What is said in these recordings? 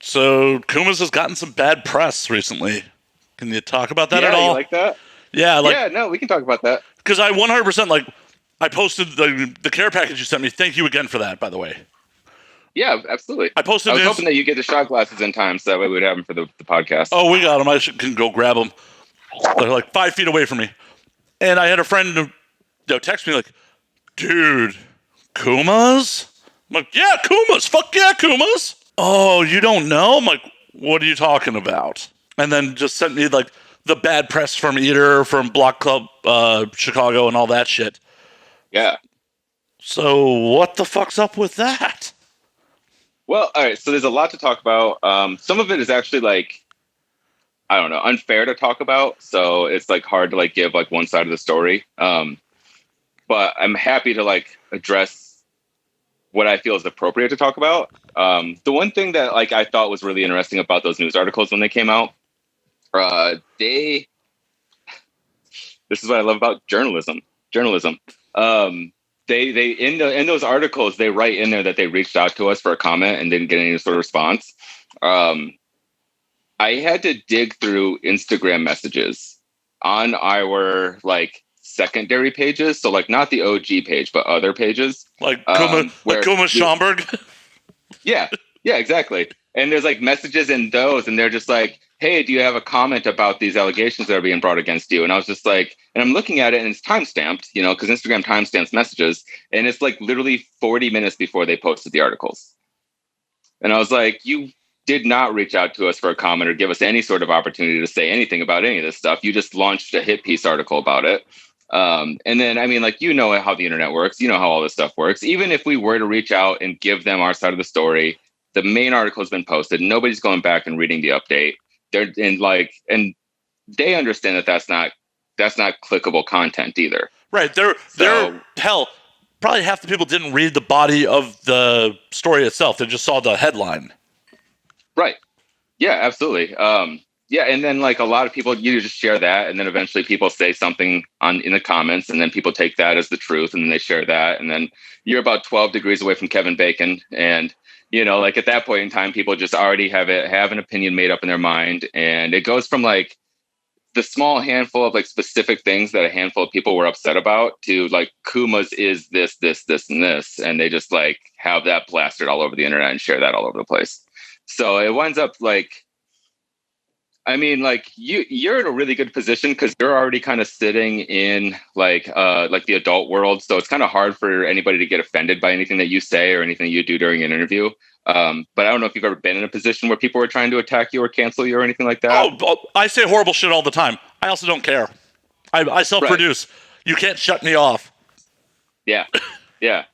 So Kumas has gotten some bad press recently. Can you talk about that at all? You like that? Yeah, Yeah, no, we can talk about that. Because I 100% I posted the care package you sent me. Thank you again for that, by the way. Yeah, absolutely. I posted. I was hoping that you get the shot glasses in time, so that way we'd have them for the podcast. Oh, we got them. I can go grab them. They're like 5 feet away from me. And I had a friend text me like, dude, Kumas? I'm like, yeah, Kumas. Fuck yeah, Kumas. Oh, you don't know? I'm like, what are you talking about? And then just sent me like the bad press from Eater, from Block Club Chicago, and all that shit. Yeah. So what the fuck's up with that? Well, all right. So there's a lot to talk about. Some of it is actually like, I don't know, unfair to talk about. So it's like hard to like give like one side of the story. But I'm happy to like address what I feel is appropriate to talk about. The one thing that like I thought was really interesting about those news articles when they came out, this is what I love about journalism. They in those articles, they write in there that they reached out to us for a comment and didn't get any sort of response. I had to dig through Instagram messages on our like secondary pages. So like not the OG page, but other pages. Like Kuma Schomburg? Yeah, exactly. And there's like messages in those, and they're just like, hey, do you have a comment about these allegations that are being brought against you? And I was just like, and I'm looking at it and it's timestamped, because Instagram timestamps messages. And it's like literally 40 minutes before they posted the articles. And I was like, you did not reach out to us for a comment or give us any sort of opportunity to say anything about any of this stuff. You just launched a hit piece article about it. And then, I mean, like, how the internet works, how all this stuff works. Even if we were to reach out and give them our side of the story, the main article has been posted. Nobody's going back and reading the update. And they understand that that's not clickable content either. Right. They're hell, probably half the people didn't read the body of the story itself. They just saw the headline. Right. Yeah, absolutely. Yeah, and then like a lot of people, you just share that, and then eventually people say something in the comments, and then people take that as the truth, and then they share that, and then you're about 12 degrees away from Kevin Bacon, and like at that point in time, people just already have an opinion made up in their mind, and it goes from like the small handful of like specific things that a handful of people were upset about to like Kumas is this, and this, and they just like have that blasted all over the internet and share that all over the place. So it winds up like, I mean, like you're in a really good position because you're already kind of sitting in like the adult world. So it's kind of hard for anybody to get offended by anything that you say or anything you do during an interview. But I don't know if you've ever been in a position where people were trying to attack you or cancel you or anything like that. Oh, I say horrible shit all the time. I also don't care. I self-produce. Right. You can't shut me off. Yeah. Yeah.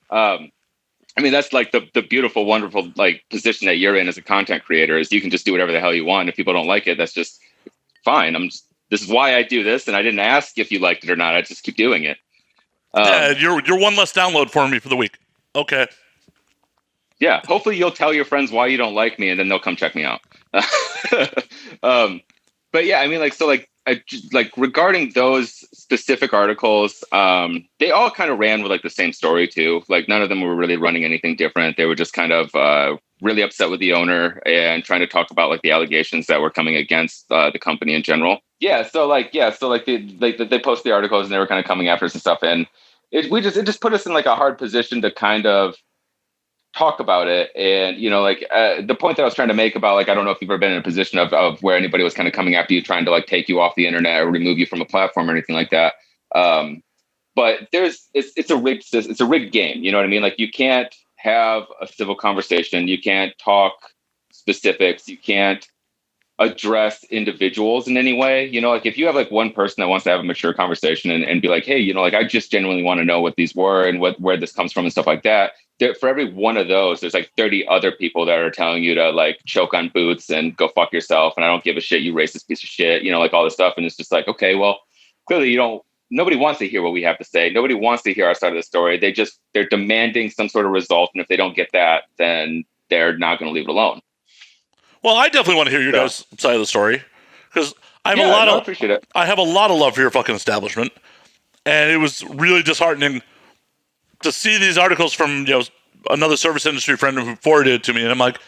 I mean, that's like the beautiful, wonderful like position that you're in as a content creator is you can just do whatever the hell you want. If people don't like it, that's just fine. This is why I do this. And I didn't ask if you liked it or not. I just keep doing it. Yeah, you're one less download for me for the week. Okay. Yeah. Hopefully you'll tell your friends why you don't like me and then they'll come check me out. But yeah, I mean, like, so like regarding those specific articles, they all kind of ran with like the same story too. Like none of them were really running anything different. They were just kind of really upset with the owner and trying to talk about like the allegations that were coming against the company in general. So they posted the articles and they were kind of coming after us and stuff. And it just put us in like a hard position to kind of talk about it. And, the point that I was trying to make about, like, I don't know if you've ever been in a position of where anybody was kind of coming after you, trying to like take you off the internet or remove you from a platform or anything like that. But it's a rigged game. You know what I mean? Like you can't have a civil conversation. You can't talk specifics. You can't address individuals in any way. Like if you have like one person that wants to have a mature conversation and be like, hey, like I just genuinely want to know what these were and where this comes from and stuff like that. For every one of those, there's like 30 other people that are telling you to like choke on boots and go fuck yourself. And I don't give a shit, you racist piece of shit, like all this stuff. And it's just like, okay, well, clearly nobody wants to hear what we have to say. Nobody wants to hear our side of the story. They're demanding some sort of result. And if they don't get that, then they're not going to leave it alone. Well, I definitely want to hear your guys' side of the story because I appreciate it. I have a lot of love for your fucking establishment. And it was really disheartening to see these articles from another service industry friend who forwarded it to me, and I'm like,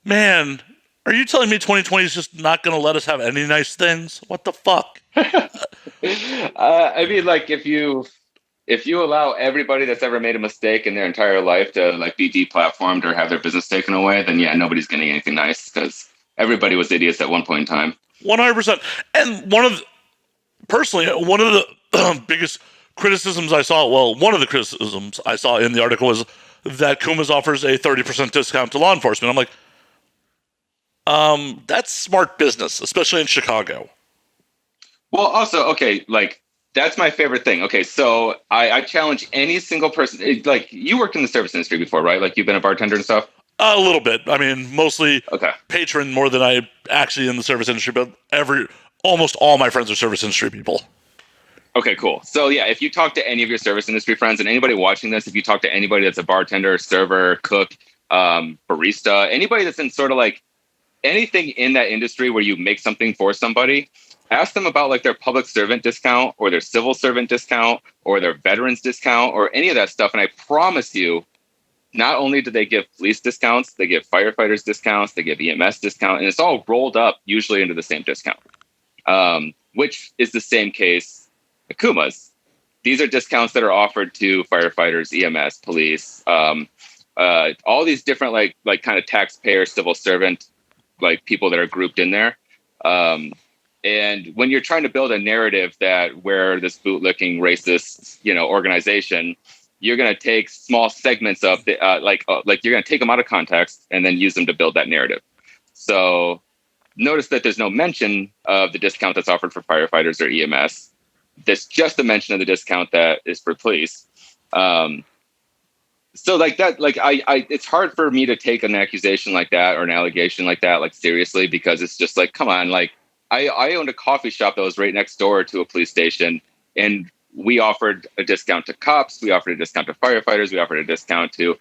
man, Are you telling me 2020 is just not going to let us have any nice things? What the fuck? I mean, like if you allow everybody that's ever made a mistake in their entire life to like be deplatformed or have their business taken away, then yeah, nobody's getting anything nice because everybody was idiots at one point in time. 100%. And personally, one of the biggest criticisms I saw, well, one of the criticisms I saw in the article was that Kumas offers a 30% discount to law enforcement. I'm like, that's smart business, especially in Chicago. Well, also, okay, like that's my favorite thing. Okay, so I challenge any single person. Like you worked in the service industry before, right? Like you've been a bartender and stuff. A little bit. I mean, mostly Okay. patron more than I actually in the service industry, but almost all my friends are service industry people. Okay, cool. So yeah, if you talk to any of your service industry friends and anybody watching this, if you talk to anybody that's a bartender, server, cook, barista, anybody that's in sort of like anything in that industry where you make something for somebody, ask them about like their public servant discount or their civil servant discount or their veterans discount or any of that stuff. And I promise you, not only do they give police discounts, they give firefighters discounts, they give EMS discount, and it's all rolled up usually into the same discount, which is the same case at Kumas. These are discounts that are offered to firefighters, EMS, police, all these different like kind of taxpayer, civil servant, like people that are grouped in there. And when you're trying to build a narrative that where this bootlicking racist, organization, you're going to take small segments of the, like you're going to take them out of context and then use them to build that narrative. So notice that there's no mention of the discount that's offered for firefighters or EMS. There's just a mention of the discount that is for police. So like that, like I, it's hard for me to take an accusation like that or an allegation like that, like seriously, because it's just like, come on, like I owned a coffee shop that was right next door to a police station, and we offered a discount to cops. We offered a discount to firefighters. We offered a discount to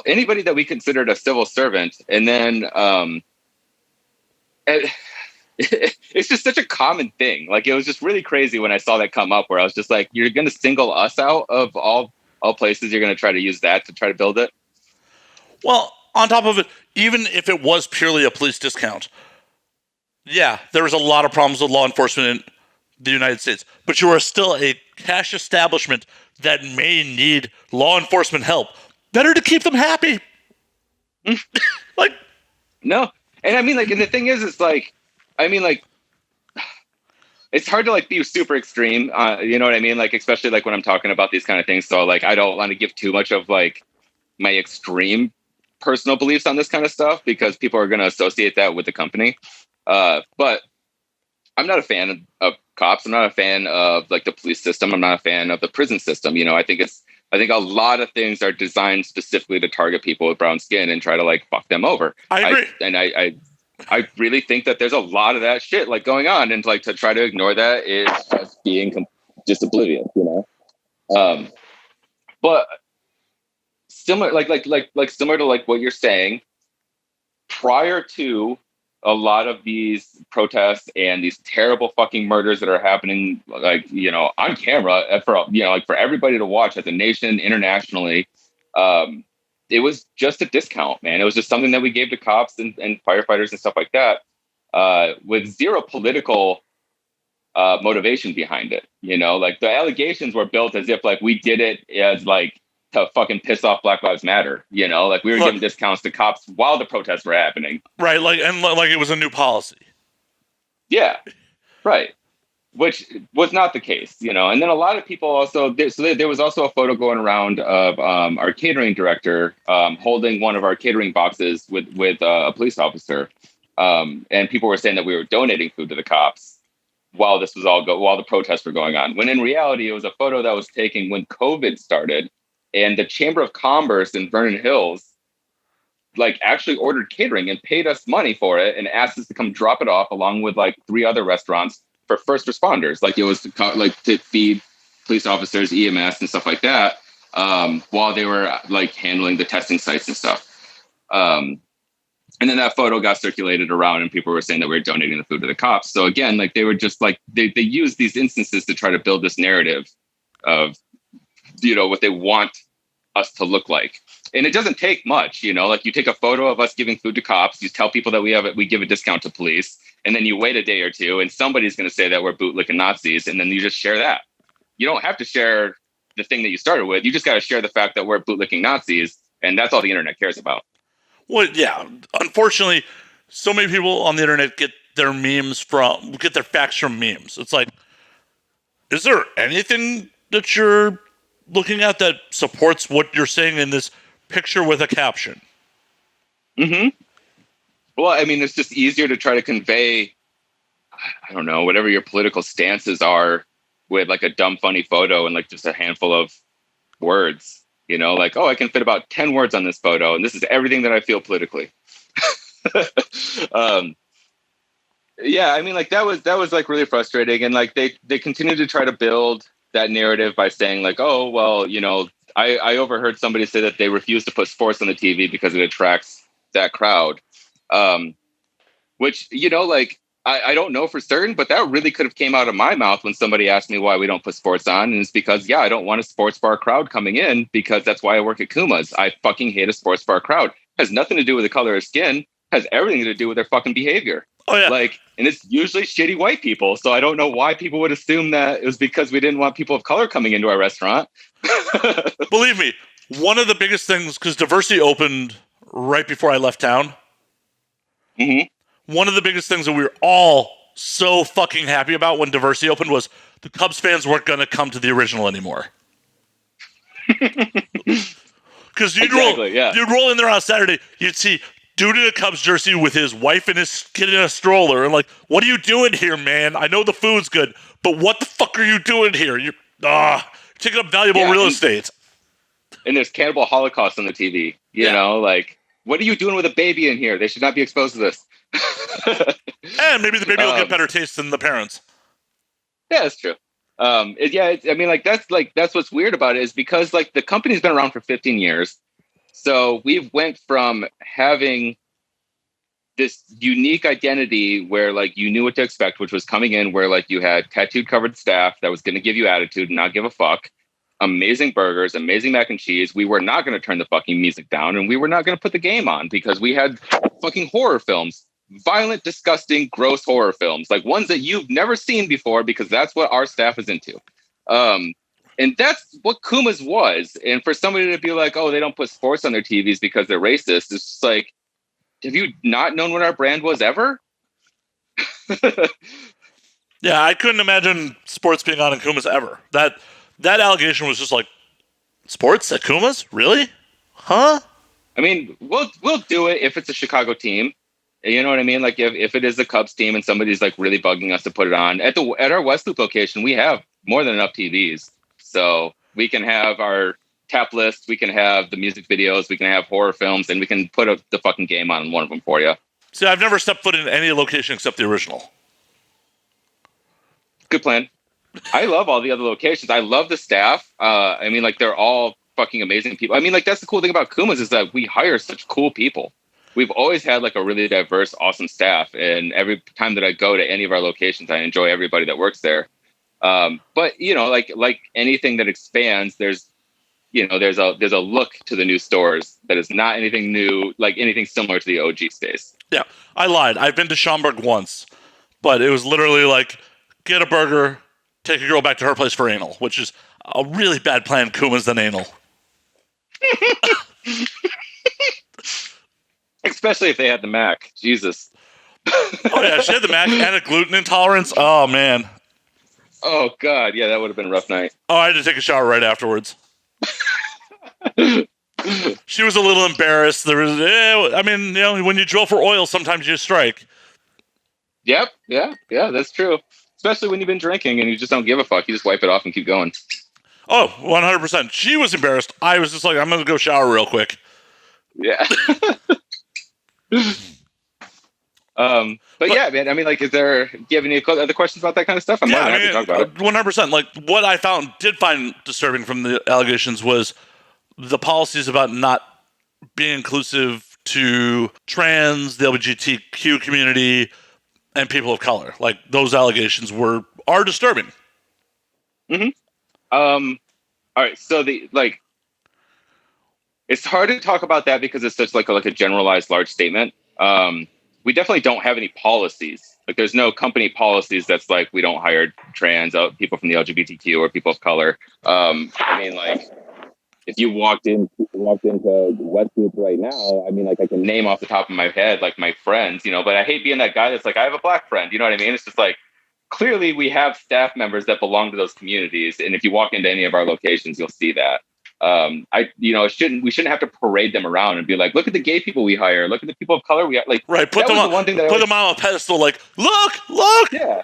anybody that we considered a civil servant. And then it's just such a common thing. Like it was just really crazy when I saw that come up, where I was just like, you're going to single us out of all places. You're going to try to use that to try to build it. Well, on top of it, even if it was purely a police discount, yeah, there was a lot of problems with law enforcement in the United States, but you are still a cash establishment that may need law enforcement help. Better to keep them happy. Like, no. And I mean, like, and the thing is, it's like, I mean, like, it's hard to like be super extreme. You know what I mean? Like, especially like when I'm talking about these kind of things. So like, I don't want to give too much of like my extreme personal beliefs on this kind of stuff because people are going to associate that with the company. But I'm not a fan of cops. I'm not a fan of like the police system. I'm not a fan of the prison system. I think a lot of things are designed specifically to target people with brown skin and try to like fuck them over. I agree. I really think that there's a lot of that shit like going on, and like to try to ignore that is just being just oblivious, But similar, similar to like what you're saying, prior to a lot of these protests and these terrible fucking murders that are happening, like, on camera for, like for everybody to watch as a nation internationally, it was just a discount, man. It was just something that we gave to cops and firefighters and stuff like that, with zero political motivation behind it. Like the allegations were built as if like we did it as like to fucking piss off Black Lives Matter, like we were giving discounts to cops while the protests were happening. Right. Like it was a new policy. Yeah. Right. Which was not the case, And then a lot of people also, there was also a photo going around of our catering director holding one of our catering boxes with a police officer. And people were saying that we were donating food to the cops while this was while the protests were going on. When in reality, it was a photo that was taken when COVID started. And the Chamber of Commerce in Vernon Hills, like actually ordered catering and paid us money for it and asked us to come drop it off along with like 3 other restaurants for first responders. Like it was to feed police officers, EMS and stuff like that, while they were like handling the testing sites and stuff. And then that photo got circulated around and people were saying that we were donating the food to the cops. So again, like they were just like, they used these instances to try to build this narrative of, what they want us to look like. And it doesn't take much, you know, like you take a photo of us giving food to cops, you tell people that we give a discount to police, and then you wait a day or two and somebody's going to say that we're bootlicking Nazis, and then you just share that. You don't have to share the thing that you started with. You just got to share the fact that we're bootlicking Nazis, and that's all the internet cares about. Well, yeah. Unfortunately, so many people on the internet get their facts from memes. It's like, is there anything that you're looking at that supports what you're saying in this picture with a caption? Mm-hmm. Well, I mean, it's just easier to try to convey, I don't know, whatever your political stances are with like a dumb, funny photo and like just a handful of words, you know, like, oh, I can fit about 10 words on this photo, and this is everything that I feel politically. Yeah, I mean, like that was like really frustrating. And like they continue to try to build that narrative by saying like, oh, well, you know, I overheard somebody say that they refuse to put sports on the TV because it attracts that crowd. Which, you know, like, I don't know for certain, but that really could have came out of my mouth when somebody asked me why we don't put sports on. And it's because, yeah, I don't want a sports bar crowd coming in, because that's why I work at Kumas. I fucking hate a sports bar crowd. Has nothing to do with the color of skin. Has everything to do with their fucking behavior. Oh, yeah. Like, and it's usually shitty white people. So I don't know why people would assume that it was because we didn't want people of color coming into our restaurant. Believe me, one of the biggest things, because Diversity opened right before I left town. Mm-hmm. One of the biggest things that we were all so fucking happy about when Diversity opened was the Cubs fans weren't going to come to the original anymore. Because you'd roll in there on Saturday, you'd see dude in a Cubs jersey with his wife and his kid in a stroller, and like, what are you doing here, man? I know the food's good, but what the fuck are you doing here? You're taking up valuable real estate. And there's Cannibal Holocaust on the TV. You know, like, what are you doing with a baby in here? They should not be exposed to this. And maybe the baby will get better taste than the parents. Yeah, that's true. I mean, like, that's what's weird about it, is because like the company's been around for 15 years. So we've went from having this unique identity where like you knew what to expect, which was coming in where like you had tattooed covered staff that was going to give you attitude and not give a fuck. Amazing burgers, amazing mac and cheese. We were not going to turn the fucking music down, and we were not going to put the game on, because we had fucking horror films. Violent, disgusting, gross horror films, like ones that you've never seen before, because that's what our staff is into. And that's what Kumas was. And for somebody to be like, oh, they don't put sports on their TVs because they're racist, it's just like, have you not known what our brand was ever? Yeah, I couldn't imagine sports being on in Kumas ever. That allegation was just like, sports at Kumas? Really? Huh? I mean, we'll do it if it's a Chicago team. You know what I mean? Like if it is a Cubs team and somebody's like really bugging us to put it on at our West Loop location, we have more than enough TVs, so we can have our tap list, we can have the music videos, we can have horror films, and we can put the fucking game on one of them for you. See, I've never stepped foot in any location except the original. Good plan. I love all the other locations. I love the staff. I mean, like, they're all fucking amazing people. I mean, like, that's the cool thing about Kumas, is that we hire such cool people. We've always had like a really diverse, awesome staff, and every time that I go to any of our locations, I enjoy everybody that works there. But you know, like anything that expands, there's a look to the new stores that is not anything new, like anything similar to the OG space. Yeah, I lied. I've been to Schaumburg once, but it was literally like, get a burger, take a girl back to her place for anal, which is a really bad plan, Kumas, than anal. Especially if they had the Mac. Jesus. Oh, yeah, she had the Mac and a gluten intolerance. Oh, man. Oh, God. Yeah, that would have been a rough night. Oh, I had to take a shower right afterwards. She was a little embarrassed. There was, I mean, you know, when you drill for oil, sometimes you strike. Yep. Yeah, that's true. Especially when you've been drinking and you just don't give a fuck. You just wipe it off and keep going. Oh, 100%. She was embarrassed. I was just like, I'm going to go shower real quick. Yeah. But yeah, man, I mean, like, do you have any other questions about that kind of stuff? I'm more than happy to talk about it. 100%. Like, what I did find disturbing from the allegations was the policies about not being inclusive to trans, the LGBTQ community, and people of color. Like, those allegations are disturbing. Mm-hmm. All right. So It's hard to talk about that because it's such like a generalized large statement. We definitely don't have any policies. Like there's no company policies that's like we don't hire trans people from the LGBTQ or people of color. I mean, like if you walked into Westloop right now, I mean, like I can name off the top of my head like my friends, you know. But I hate being that guy that's like I have a black friend. You know what I mean? It's just like clearly we have staff members that belong to those communities, and if you walk into any of our locations, you'll see that. We shouldn't have to parade them around and be like, look at the gay people we hire, look at the people of color we like. Right, put them on a pedestal, like look. Yeah,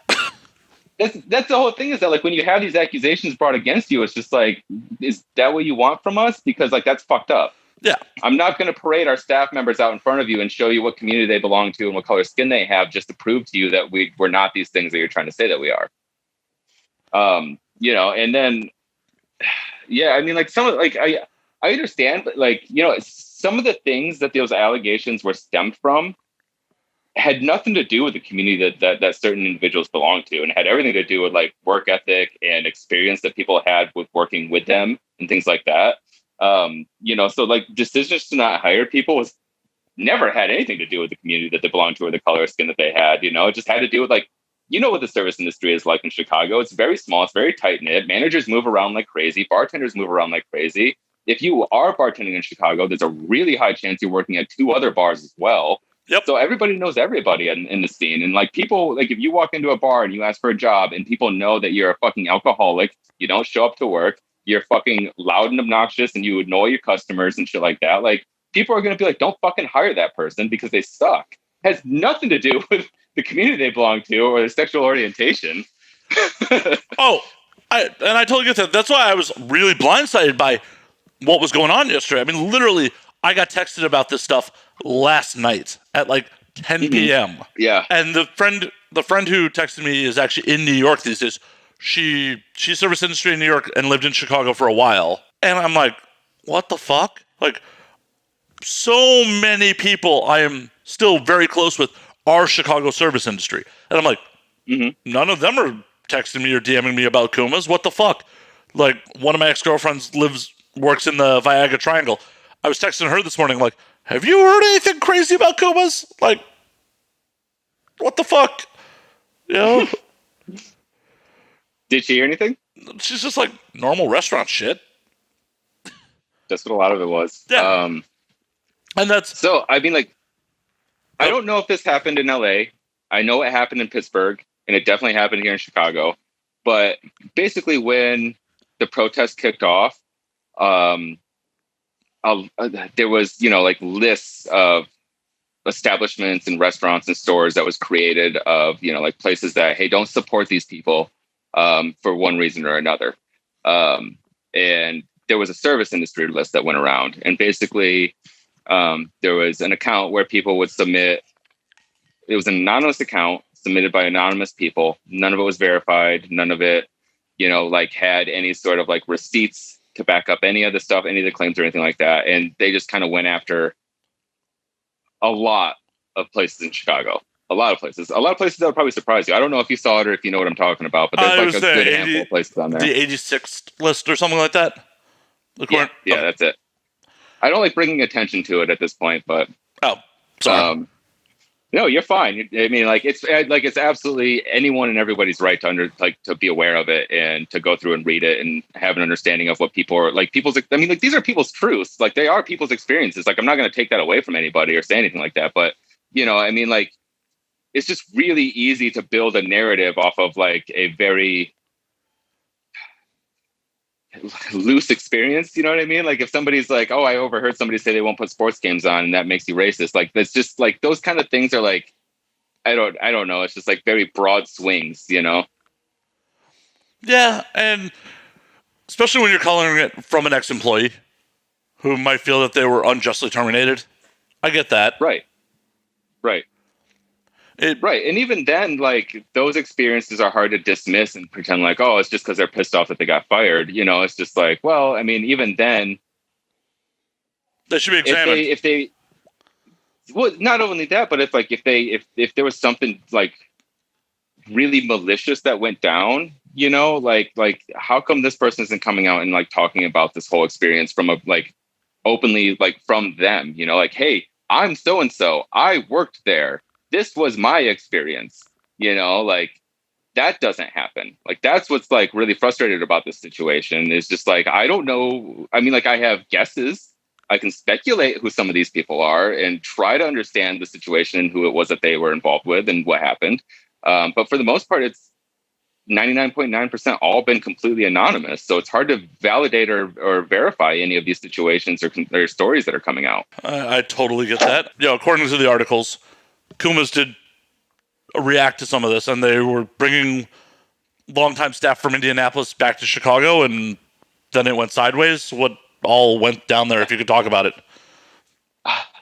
that's the whole thing is that like when you have these accusations brought against you, it's just like, is that what you want from us? Because like that's fucked up. Yeah, I'm not going to parade our staff members out in front of you and show you what community they belong to and what color skin they have just to prove to you that we're not these things that you're trying to say that we are. And then. Yeah, I mean, like some of like I understand, but like some of the things that those allegations were stemmed from had nothing to do with the community that certain individuals belong to, and had everything to do with like work ethic and experience that people had with working with them and things like that. So like decisions to not hire people was never had anything to do with the community that they belonged to or the color of skin that they had. It just had to do with like. What the service industry is like in Chicago. It's very small. It's very tight knit. Managers move around like crazy. Bartenders move around like crazy. If you are bartending in Chicago, there's a really high chance you're working at 2 other bars as well. Yep. So everybody knows everybody in the scene. And like people, like if you walk into a bar and you ask for a job and people know that you're a fucking alcoholic, you don't show up to work, you're fucking loud and obnoxious and you annoy your customers and shit like that. Like people are going to be like, don't fucking hire that person because they suck. It has nothing to do with the community they belong to or their sexual orientation. I totally get that. That's why I was really blindsided by what was going on yesterday. I mean, literally, I got texted about this stuff last night at like 10 p.m. Yeah. And the friend who texted me is actually in New York these days. She's service industry in New York and lived in Chicago for a while. And I'm like, what the fuck? Like, so many people I am still very close with are Chicago service industry. And I'm like, none of them are texting me or DMing me about Kumas. What the fuck? Like, one of my ex-girlfriends works in the Viagra Triangle. I was texting her this morning, like, have you heard anything crazy about Kumas? Like, what the fuck? Did she hear anything? She's just like normal restaurant shit. That's what a lot of it was. Yeah. And that's... So, I mean, like, I don't know if this happened in LA. I know it happened in Pittsburgh, and it definitely happened here in Chicago. But basically, when the protest kicked off, there was, like lists of establishments and restaurants and stores that was created of, like places that, hey, don't support these people for one reason or another. And there was a service industry list that went around, and basically. There was an account where people would submit. It was an anonymous account submitted by anonymous people. None of it was verified. None of it, had any sort of like receipts to back up any of the stuff, any of the claims or anything like that. And they just kind of went after a lot of places in Chicago. A lot of places that would probably surprise you. I don't know if you saw it or if you know what I'm talking about, but there's like a good handful of places on there. The 86th list or something like that? Yeah, that's it. I don't like bringing attention to it at this point, but sorry. No, you're fine. I mean, it's absolutely anyone and everybody's right to be aware of it and to go through and read it and have an understanding of what people are like. These are people's truths. Like they are people's experiences. Like I'm not going to take that away from anybody or say anything like that. But it's just really easy to build a narrative off of like a very loose experience, you know what I mean? Like if somebody's like, oh, I overheard somebody say they won't put sports games on and that makes you racist. Like that's just like those kind of things are like I don't know. It's just like very broad swings, Yeah, and especially when you're calling it from an ex-employee who might feel that they were unjustly terminated. I get that. Right. Right. And even then, like those experiences are hard to dismiss and pretend like, oh, it's just because they're pissed off that they got fired. It's just like, well, I mean, even then they should be examined. If they well, not only that, but if there was something like really malicious that went down, like how come this person isn't coming out and like talking about this whole experience from a openly, like, from them, you know, like, hey, I'm so and so, I worked there, this was my experience, you know, like, that doesn't happen. Like, that's what's like really frustrated about this situation, is just like, I don't know. I mean, like, I have guesses. I can speculate who some of these people are and try to understand the situation and who it was that they were involved with and what happened. But for the most part, it's 99.9% all been completely anonymous. So it's hard to validate or verify any of these situations or stories that are coming out. I totally get that. You know, according to the articles, Kumas did react to some of this, and they were bringing longtime staff from Indianapolis back to Chicago, and then it went sideways. What all went down there, if you could talk about it?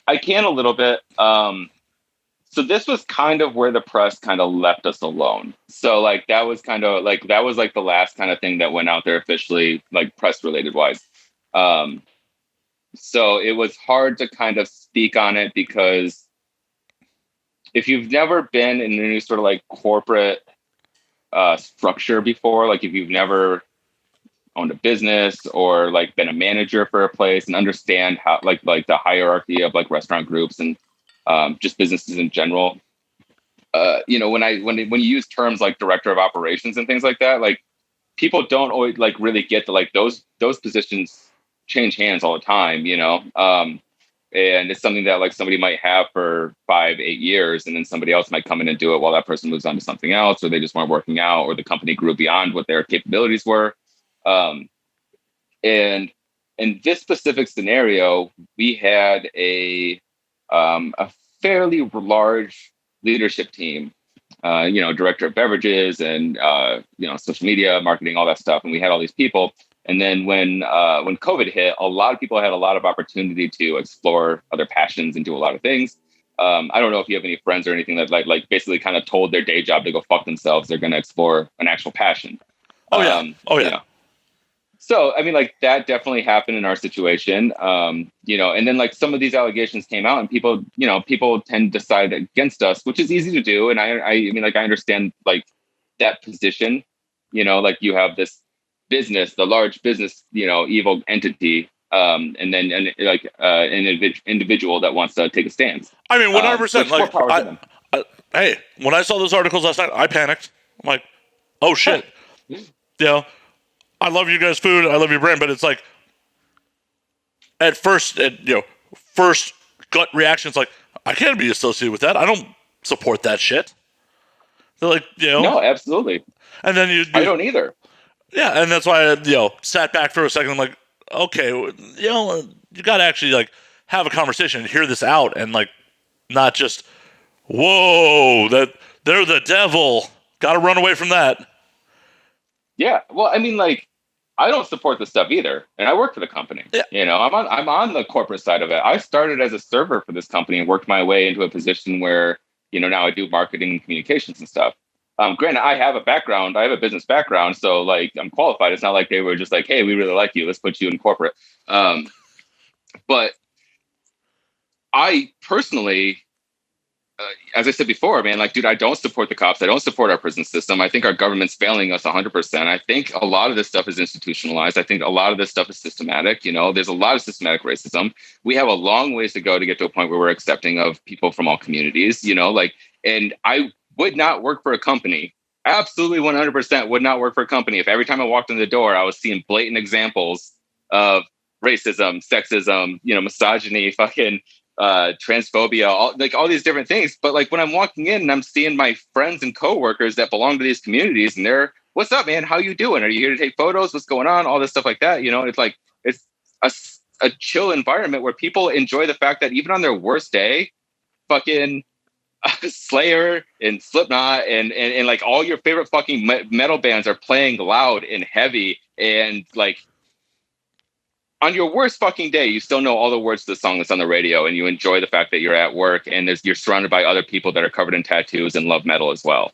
I can a little bit. So this was kind of where the press kind of left us alone. So like that was like the last kind of thing that went out there officially, like press related wise. So it was hard to kind of speak on it, because if you've never been in any sort of like corporate structure before, like if you've never owned a business or like been a manager for a place and understand how like the hierarchy of like restaurant groups and just businesses in general, you know, when you use terms like director of operations and things like that, like people don't always like really get to like those positions change hands all the time, you know. And it's something that like somebody might have for 5-8 years, and then somebody else might come in and do it while that person moves on to something else, or they just weren't working out, or the company grew beyond what their capabilities were. And in this specific scenario, we had a fairly large leadership team, you know, director of beverages and, you know, social media, marketing, all that stuff. And we had all these people. And then when COVID hit, a lot of people had a lot of opportunity to explore other passions and do a lot of things. I don't know if you have any friends or anything that like basically kind of told their day job to go fuck themselves. They're going to explore an actual passion. Oh yeah. You know. So, I mean, like that definitely happened in our situation, you know, and then like some of these allegations came out and people tend to side against us, which is easy to do. And I mean, like, I understand like that position, you know, like you have this business, the large business, you know, evil entity, and then an individual that wants to take a stance. I mean, 100%. Like, hey, when I saw those articles last night, I panicked. I'm like, oh shit, you know. I love you guys' food. I love your brand, but it's like at first, first gut reactions like, I can't be associated with that. I don't support that shit. They're like, you know, no, absolutely. And then I don't either. Yeah, and that's why I, sat back for a second. I'm like, okay, you know, you got to actually like have a conversation and hear this out, and like not just, whoa, that they're the devil. Got to run away from that. Yeah, well, I mean, like, I don't support this stuff either, and I work for the company. Yeah. You know, I'm on the corporate side of it. I started as a server for this company and worked my way into a position where, you know, now I do marketing and communications and stuff. Granted, I have a business background, so like I'm qualified. It's not like they were just like, hey, we really like you, let's put you in corporate. But I personally, as I said before, man, like, dude, I don't support the cops. I don't support our prison system. I think our government's failing us 100%. I think a lot of this stuff is institutionalized. I think a lot of this stuff is systematic. You know, there's a lot of systematic racism. We have a long ways to go to get to a point where we're accepting of people from all communities, you know, like, and I would not work for a company. Absolutely 100% would not work for a company if every time I walked in the door, I was seeing blatant examples of racism, sexism, you know, misogyny, fucking transphobia, all these different things. But like when I'm walking in and I'm seeing my friends and coworkers that belong to these communities, and they're, what's up, man? How you doing? Are you here to take photos? What's going on? All this stuff like that. You know, it's like, it's a chill environment where people enjoy the fact that even on their worst day, fucking Slayer and Slipknot and like all your favorite fucking metal bands are playing loud and heavy, and like on your worst fucking day, you still know all the words to the song that's on the radio, and you enjoy the fact that you're at work and you're surrounded by other people that are covered in tattoos and love metal as well.